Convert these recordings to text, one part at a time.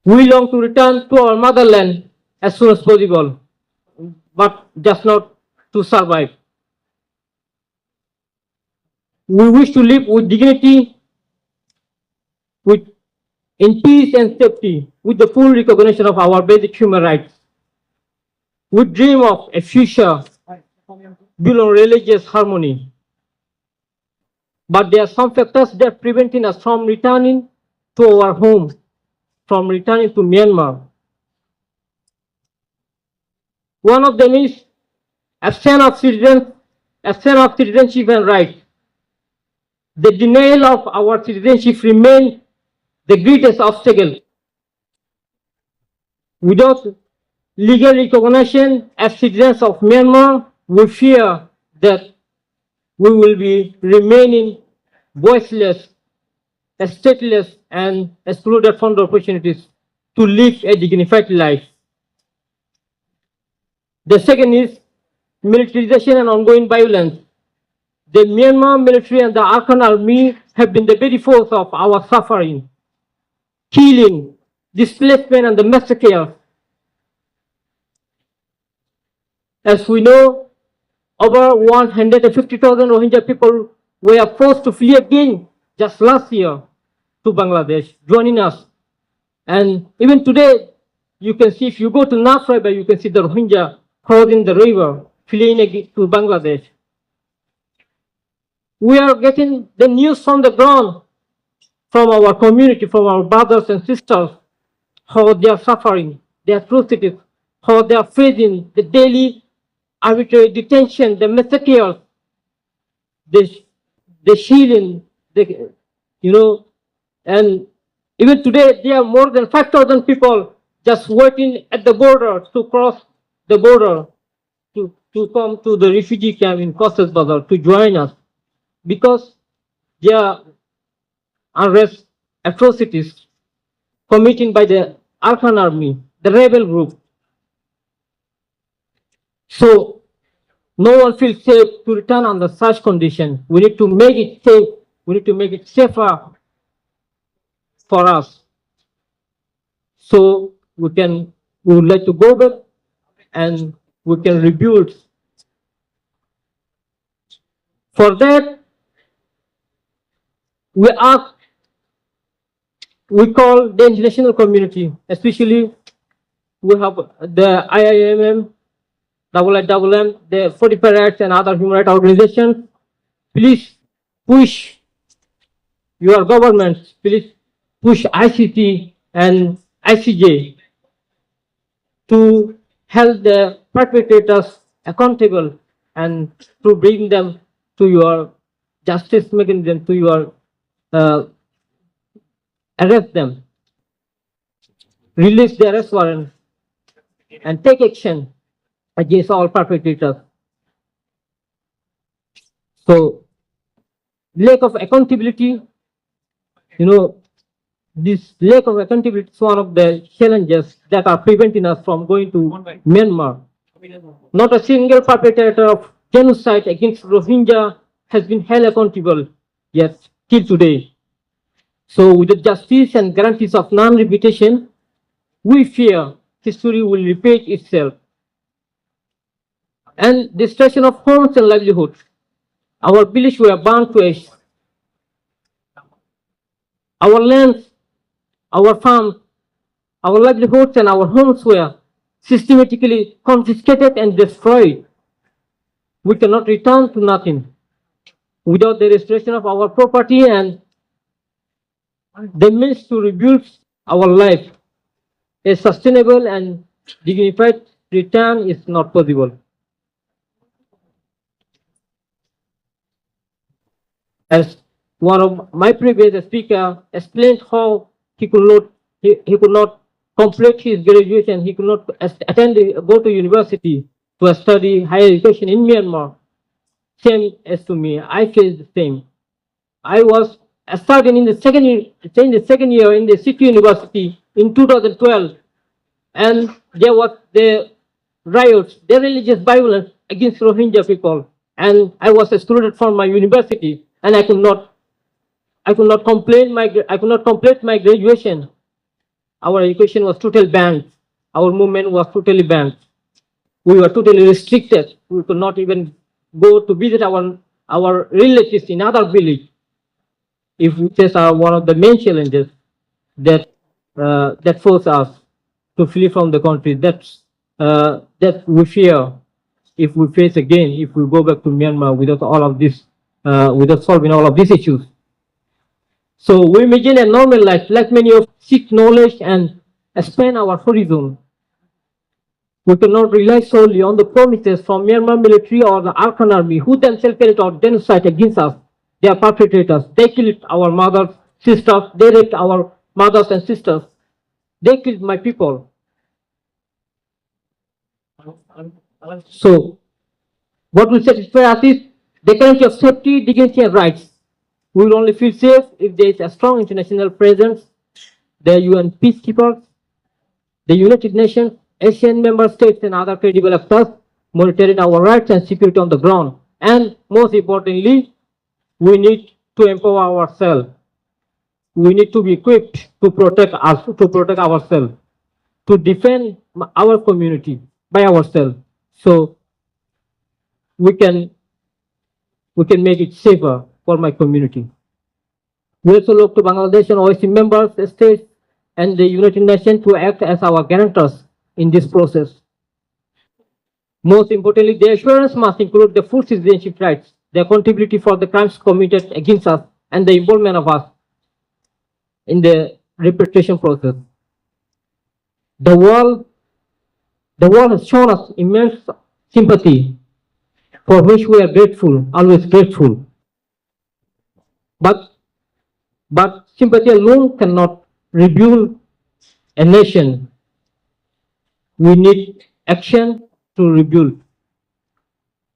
We long to return to our motherland as soon as possible, but just not to survive. We wish to live with dignity, with in peace and safety, with the full recognition of our basic human rights. We dream of a future built on religious harmony, but there are some factors that preventing us from returning to our home, from returning to Myanmar. One of them is absence of citizenship and rights. The denial of our citizenship remains the greatest obstacle. Without legal recognition as citizens of Myanmar, we fear that we will be remaining voiceless, stateless, and excluded from the opportunities to live a dignified life. The second is militarization and ongoing violence. The Myanmar military and the Arakan army have been the very force of our suffering, killing, displacement, and the massacre. As we know, over 150,000 Rohingya people were forced to flee again just last year to Bangladesh, joining us. And even today, you can see, if you go to Nas River, you can see the Rohingya crossing the river, fleeing to Bangladesh. We are getting the news from the ground, from our community, from our brothers and sisters, how they are suffering, the atrocities, how they are facing the daily arbitrary detention, the massacres, the shielding, and even today there are more than 5,000 people just waiting at the border to cross the border to come to the refugee camp in Cox's Bazar to join us, because there are unrest, atrocities committed by the Arakan army, the rebel group. So no one feels safe to return under such condition. We need to make it safe. We need to make it safer for us. So we would like to go back and we can rebuild. For that, we call the international community, especially we have the IIMM, IIMM, the 45 Rights and other human rights organizations. Please push your governments, please push ICT and ICJ to hold the perpetrators accountable and to bring them to your justice mechanism, to your arrest them, release the arrest warrant, and take action against all perpetrators. So, lack of accountability, this lack of accountability is one of the challenges that are preventing us from going to Myanmar. Not a single perpetrator of genocide against Rohingya has been held accountable yet till today. So with the justice and guarantees of non-repetition, we fear history will repeat itself. And destruction of homes and livelihoods. Our villages were burned to ash. Our lands, our farms, our livelihoods and our homes were systematically confiscated and destroyed. We cannot return to nothing without the restoration of our property and the means to rebuild our life. A sustainable and dignified return is not possible. As one of my previous speaker explained how he could not complete his graduation, he could not go to university to study higher education in Myanmar. Same as to me, I faced the same. I was starting in the second year in the City University in 2012, and there was the riots, the religious violence against Rohingya people, and I was excluded from my university, and I could not complete my graduation. our education was totally banned. Our movement was totally banned. We were totally restricted. We could not even go to visit our relatives in other village. If this are one of the main challenges that that force us to flee from the country. That we fear if we face again, if we go back to Myanmar without all of this, without solving all of these issues. So we imagine a normal life, like many of seek knowledge and expand our horizon. We cannot rely solely on the promises from Myanmar military or the Arkhan army, who themselves carried out genocide against us. They are perpetrators. They killed our mothers, sisters. They raped our mothers and sisters. They killed my people. So, what will satisfy us is the guarantee of safety, dignity, and rights. We will only feel safe if there is a strong international presence, the UN peacekeepers, the United Nations, Asian member states, and other credible actors monitoring our rights and security on the ground. And most importantly, we need to empower ourselves. We need to be equipped to protect us, to protect ourselves, to defend our community by ourselves. So we can make it safer for my community. We also look to Bangladesh and OIC members, states, and the United Nations to act as our guarantors in this process. Most importantly, the assurance must include the full citizenship rights, the accountability for the crimes committed against us, and the involvement of us in the repatriation process. The world has shown us immense sympathy, for which we are grateful, always grateful. But sympathy alone cannot rebuild a nation. We need action to rebuild.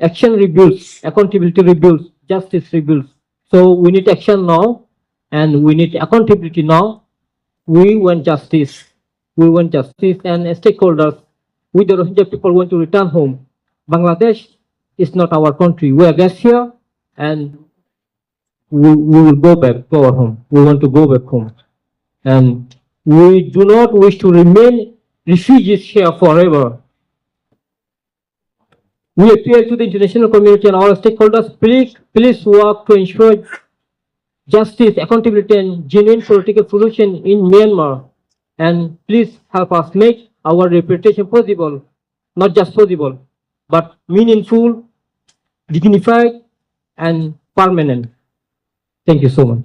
Action rebuilds, accountability rebuilds, justice rebuilds. So we need action now, and we need accountability now. We want justice. We want justice and stakeholders. We, the Rohingya people, want to return home. Bangladesh is not our country. We are guests here, and we will go back to our home. We want to go back home. And we do not wish to remain refugees here forever. We appeal to the international community and all stakeholders, please work to ensure justice, accountability, and genuine political solution in Myanmar. And please help us make our reputation possible, not just possible, but meaningful, dignified, and permanent. Thank you so much.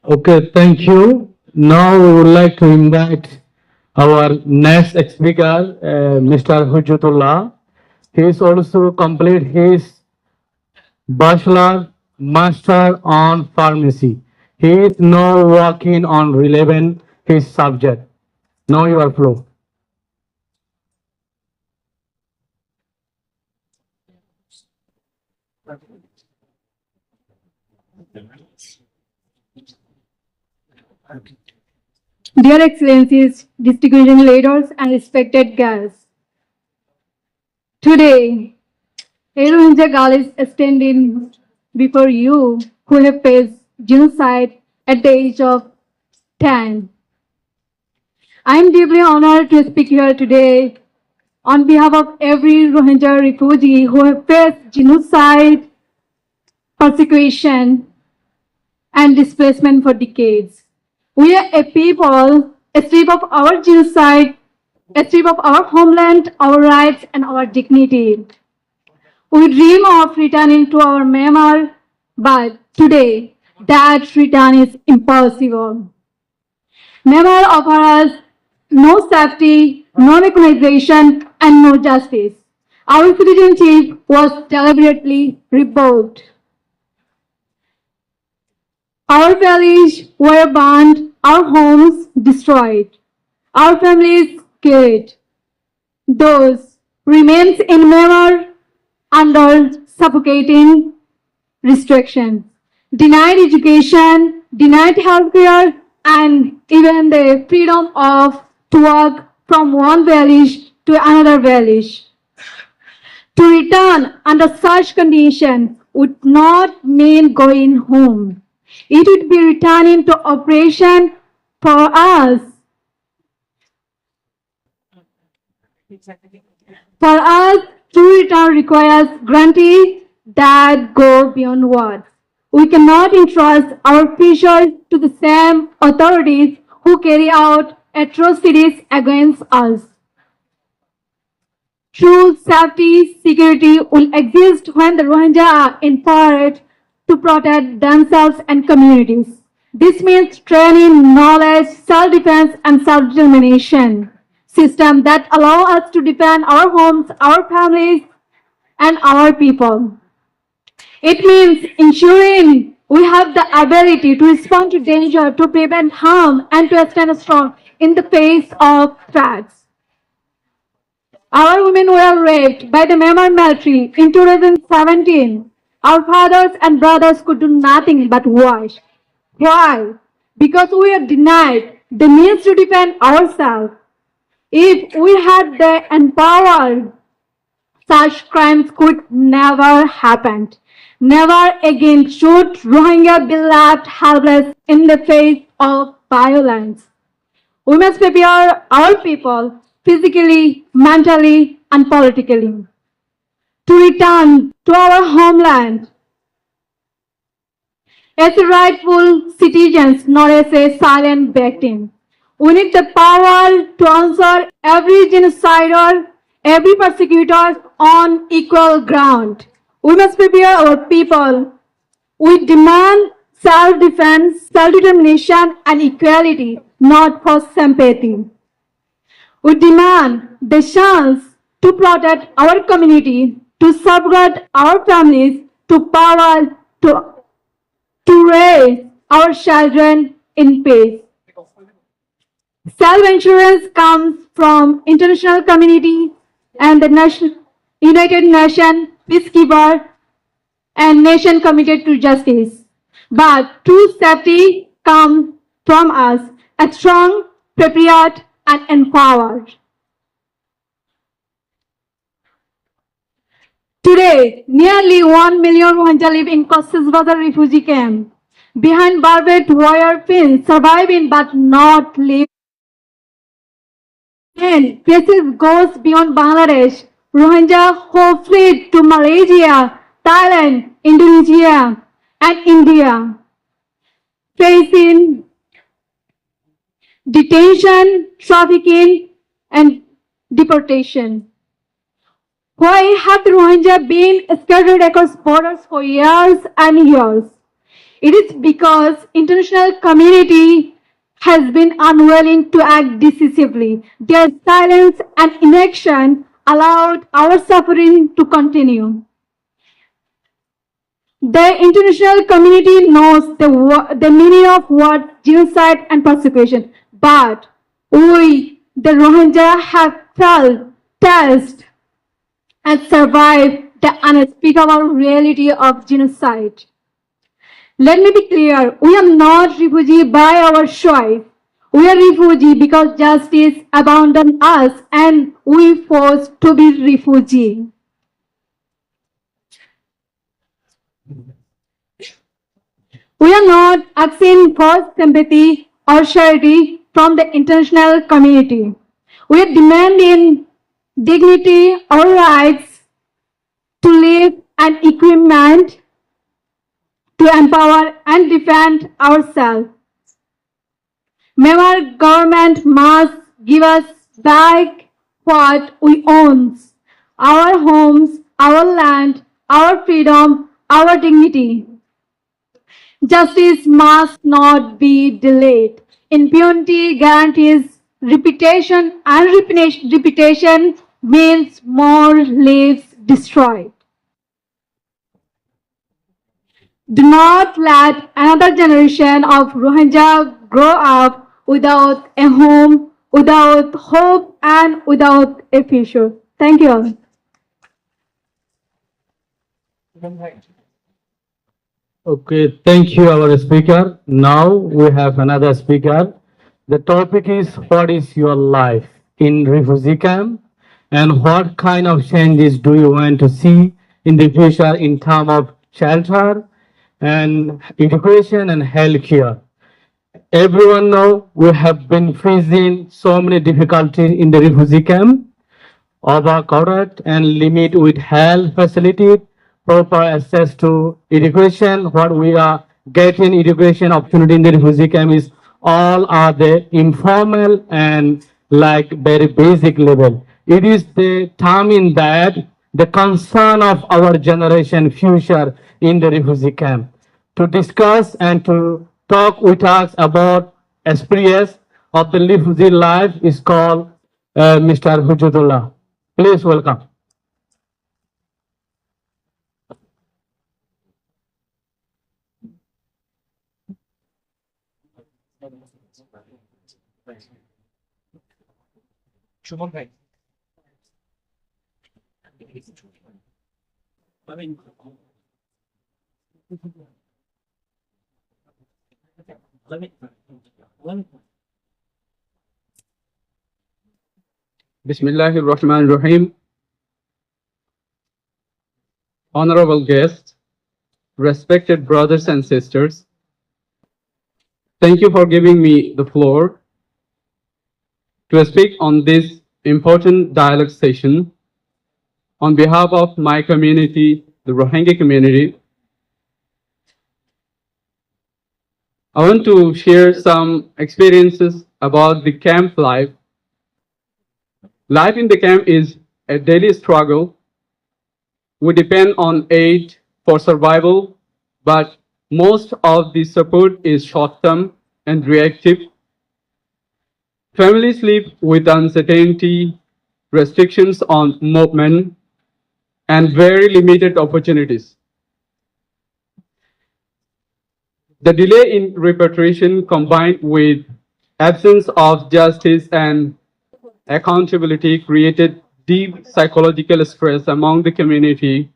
Okay, thank you. Now we would like to invite our next speaker, Mr. Hujjatullah. He is also complete his bachelor, master on pharmacy. He is now working on relevant his subject. Now your flow. Dear Excellencies, distinguished leaders, and respected guests, today, a Rohingya girl is standing before you who have faced genocide at the age of 10. I am deeply honored to speak here today on behalf of every Rohingya refugee who have faced genocide, persecution, and displacement for decades. We are a people, a strip of our genocide, a strip of our homeland, our rights, and our dignity. We dream of returning to our Myanmar, but today, that return is impossible. Myanmar offers us no safety, no recognition, and no justice. Our citizenship was deliberately revoked. Our villages were burned, our homes destroyed, our families killed. Those remains in Myanmar under suffocating restrictions, denied education, denied healthcare, and even the freedom to work from one village to another village. To return under such conditions would not mean going home. It would be returning to oppression for us. For us, true return requires guarantees that go beyond words. We cannot entrust our future to the same authorities who carry out atrocities against us. True safety, security will exist when the Rohingya are empowered to protect themselves and communities. This means training, knowledge, self-defense, and self-determination. Systems that allow us to defend our homes, our families, and our people. It means ensuring we have the ability to respond to danger, to prevent harm, and to stand strong in the face of threats. Our women were raped by the Myanmar military in 2017. Our fathers and brothers could do nothing but watch. Why? Because we are denied the means to defend ourselves. If we had the empowered, such crimes could never happen. Never again should Rohingya be left helpless in the face of violence. We must prepare our people physically, mentally, and politically to return to our homeland as rightful citizens, not as a silent victim. We need the power to answer every genocider, every persecutor on equal ground. We must prepare our people. We demand self-defense, self-determination, and equality, not for sympathy. We demand the chance to protect our community, to safeguard our families, to power to raise our children in peace. Self-insurance comes from international community and the United Nations peacekeeper and nation committed to justice. But true safety comes from us, a strong, prepared, and empowered. Today, nearly 1 million Rohingya live in Cox's Bazar refugee camp, behind barbed wire fence, surviving but not living. And cases goes beyond Bangladesh. Rohingya who fled to Malaysia, Thailand, Indonesia, and India, facing detention, trafficking, and deportation. Why have the Rohingya been scattered across borders for years and years? It is because international community has been unwilling to act decisively. Their silence and inaction allowed our suffering to continue. The international community knows the meaning of words genocide and persecution, but we, the Rohingya, have felt, tasted, and survived the unspeakable reality of genocide. Let me be clear, we are not refugees by our choice. We are refugees because justice abandoned us and we forced to be refugees. We are not asking for sympathy or charity from the international community. We are demanding dignity or rights to live and equipment to empower and defend ourselves. Myanmar government must give us back what we own: our homes, our land, our freedom, our dignity. Justice must not be delayed. Impunity guarantees repetition, and repetition means more lives destroyed. Do not let another generation of Rohingya grow up without a home, without hope, and without a future. Thank you. Okay, thank you, our speaker. Now we have another speaker. The topic is, what is your life in refugee camp? and what kind of changes do you want to see in the future in terms of shelter and education and healthcare? Everyone know we have been facing so many difficulties in the refugee camp, overcrowded and limit with health facility, proper access to education. What we are getting education opportunity in the refugee camp is all are the informal and like very basic level. It is the time in that the concern of our generation future in the refugee camp. To discuss and to talk with us about experience of the refugee life is called Mr. Hujudullah. Please welcome. Bismillahir Rahmanir Rahim. Honorable guests, respected brothers and sisters, thank you for giving me the floor to speak on this important dialogue session on behalf of my community, the Rohingya community. I want to share some experiences about the camp life. Life in the camp is a daily struggle. We depend on aid for survival, but most of the support is short-term and reactive. Families live with uncertainty, restrictions on movement, and very limited opportunities. The delay in repatriation combined with absence of justice and accountability created deep psychological stress among the community.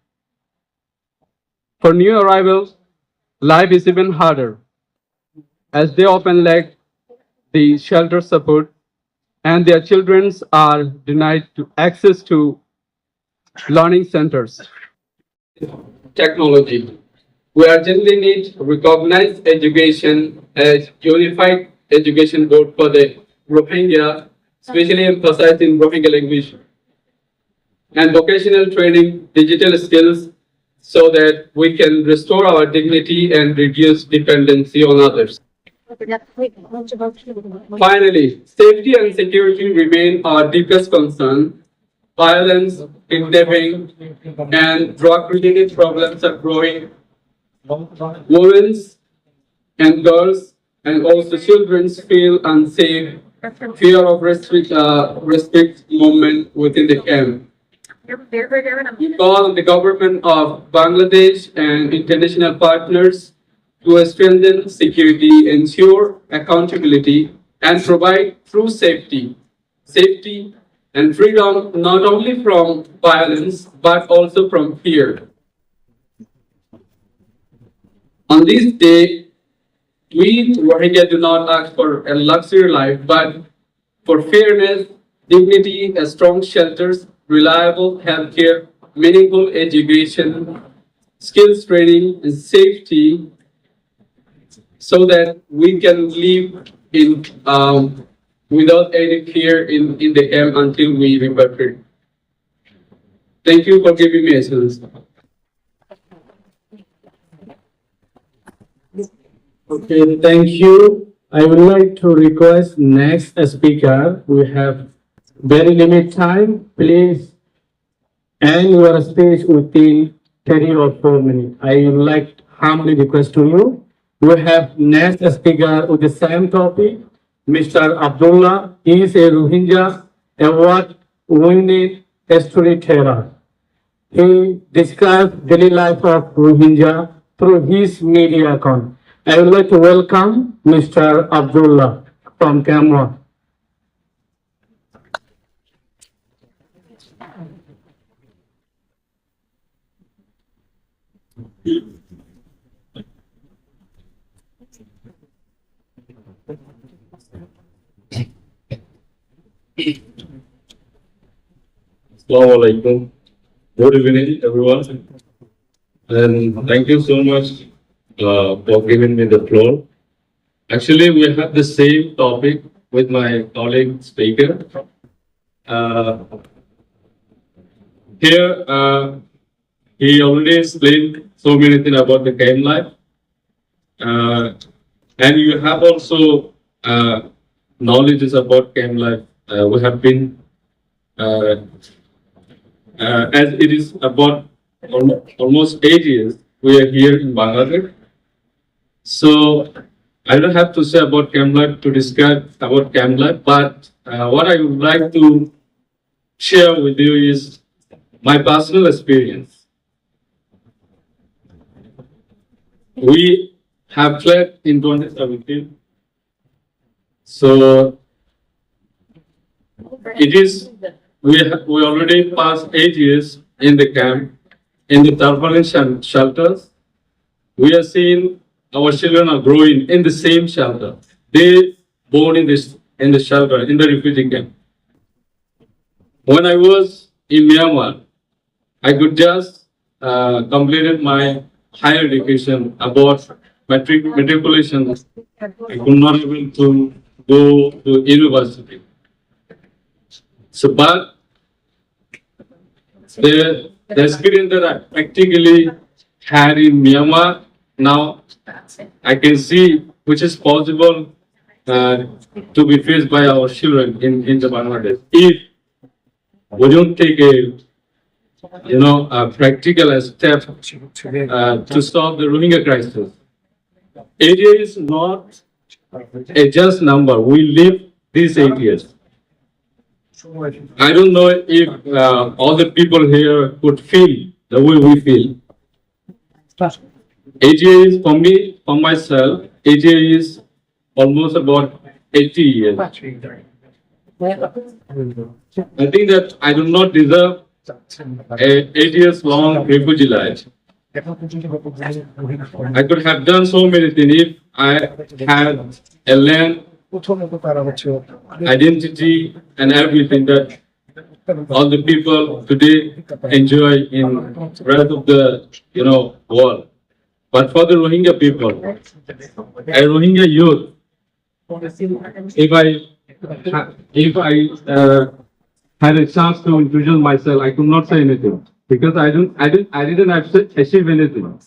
For new arrivals, life is even harder as they often lack the shelter support and their children are denied access to learning centers. Technology. We urgently need to recognize education as unified education board for the Rohingya, especially emphasizing Rohingya language and vocational training, digital skills, so that we can restore our dignity and reduce dependency on others. Finally, safety and security remain our deepest concern. Violence, kidnapping, and drug-related problems are growing. Women and girls and also children feel unsafe, fear of restrict movement within the camp. We call on the government of Bangladesh and international partners to strengthen security, ensure accountability, and provide true safety and freedom not only from violence but also from fear. On this day, we Rohingya do not ask for a luxury life, but for fairness, dignity, strong shelters, reliable healthcare, meaningful education, skills training, and safety, so that we can live in without any fear in the camp until we repatriate. Thank you for giving me a chance. Okay, thank you. I would like to request next speaker. We have very limited time. Please end your speech within 30 or 4 minutes. I would like to humbly request to you. We have next speaker with the same topic, Mr. Abdullah. He is a Rohingya award-winning storyteller. He describes daily life of Rohingya through his media account. I would like to welcome Mr. Abdullah from Cameroon. Assalamu alaikum. Good evening, everyone. And thank you so much for giving me the floor. Actually, we have the same topic with my colleague speaker. Here, he already explained so many things about the game life. And you have also knowledge about game life. We have been as it is about almost 8 years, we are here in Bangladesh. So I don't have to say about camp life to describe about camp life, but what I would like to share with you is my personal experience. We have fled in 2017. So it is, we already passed 8 years in the camp, in the turbulent shelters. We are seeing our children are growing in the same shelter. They born in the shelter, in the refugee camp. When I was in Myanmar, I could just completed my higher education about matriculation. I could not able to go to university. So, but the experience that I practically had in Myanmar, now I can see which is possible to be faced by our children in the Bangladesh. If we don't take a practical step to solve the Rohingya crisis. It is not a just number. We live these 8 years. I don't know if all the people here could feel the way we feel. 8 years for me, for myself, 8 years is almost about 80 years. I think that I do not deserve a 8 years long refugee life. I could have done so many things if I had a land, identity, and everything that all the people today enjoy in the rest of the world. But for the Rohingya people, a Rohingya youth, if I had a chance to introduce myself, I could not say anything because I didn't achieve anything.